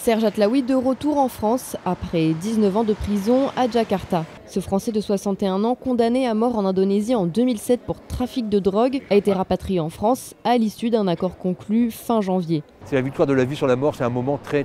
Serge Atlaoui de retour en France après 19 ans de prison à Jakarta. Ce Français de 61 ans, condamné à mort en Indonésie en 2007 pour trafic de drogue, a été rapatrié en France à l'issue d'un accord conclu fin janvier. C'est la victoire de la vie sur la mort, c'est un moment très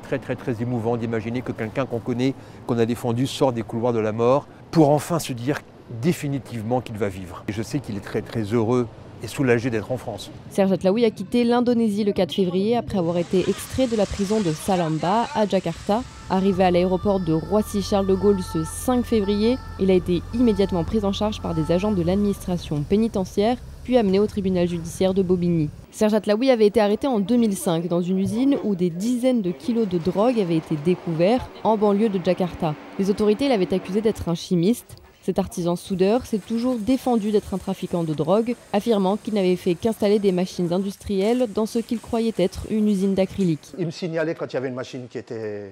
émouvant d'imaginer que quelqu'un qu'on connaît, qu'on a défendu, sort des couloirs de la mort pour enfin se dire définitivement qu'il va vivre. Et je sais qu'il est très heureux et soulagé d'être en France. Serge Atlaoui a quitté l'Indonésie le 4 février après avoir été extrait de la prison de Salamba à Jakarta. Arrivé à l'aéroport de Roissy-Charles de Gaulle ce 5 février, il a été immédiatement pris en charge par des agents de l'administration pénitentiaire, puis amené au tribunal judiciaire de Bobigny. Serge Atlaoui avait été arrêté en 2005 dans une usine où des dizaines de kilos de drogue avaient été découverts en banlieue de Jakarta. Les autorités l'avaient accusé d'être un chimiste. Cet artisan soudeur s'est toujours défendu d'être un trafiquant de drogue, affirmant qu'il n'avait fait qu'installer des machines industrielles dans ce qu'il croyait être une usine d'acrylique. Il me signalait quand il y avait une machine qui était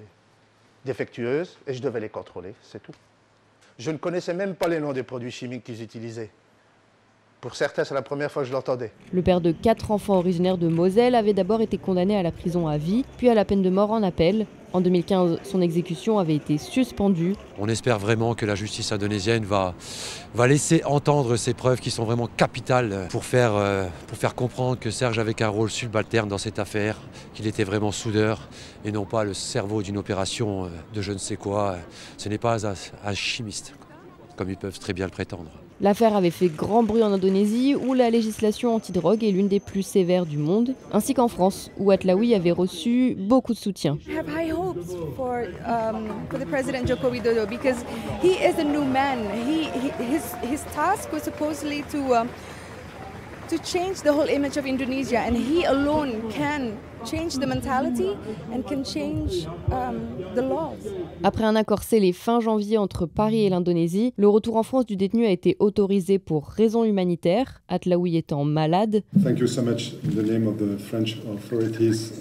défectueuse et je devais les contrôler, c'est tout. Je ne connaissais même pas les noms des produits chimiques qu'ils utilisaient. Pour certains, c'est la première fois que je l'entendais. Le père de 4 enfants originaires de Moselle avait d'abord été condamné à la prison à vie, puis à la peine de mort en appel. En 2015, son exécution avait été suspendue. On espère vraiment que la justice indonésienne va laisser entendre ces preuves qui sont vraiment capitales pour faire comprendre que Serge avait un rôle subalterne dans cette affaire, qu'il était vraiment soudeur et non pas le cerveau d'une opération de je ne sais quoi. Ce n'est pas un chimiste, comme ils peuvent très bien le prétendre. L'affaire avait fait grand bruit en Indonésie, où la législation antidrogue est l'une des plus sévères du monde, ainsi qu'en France, où Atlaoui avait reçu beaucoup de soutien. I have high hopes for the President Joko Widodo because he is a new man. His task was supposedly to change the whole image of Indonesia, and he alone can change the mentality and can change the laws. Après un accord scellé fin janvier entre Paris et l'Indonésie, le retour en France du détenu a été autorisé pour raisons humanitaires, Atlaoui étant malade. Thank you so much in the name of the French authorities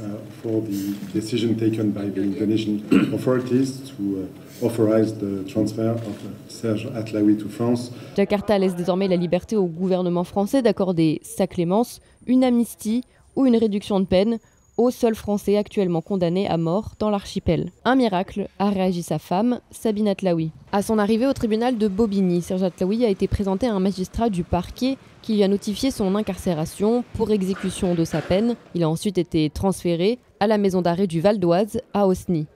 for the decision taken by the Indonesian authorities to authorize the transfer of Serge Atlaoui to France. Jakarta laisse désormais la liberté au gouvernement français d'accorder sa clémence, une amnistie ou une réduction de peine aux seuls Français actuellement condamnés à mort dans l'archipel. Un miracle, a réagi sa femme, Sabine Atlaoui. À son arrivée au tribunal de Bobigny, Serge Atlaoui a été présenté à un magistrat du parquet qui lui a notifié son incarcération pour exécution de sa peine. Il a ensuite été transféré à la maison d'arrêt du Val d'Oise à Osny.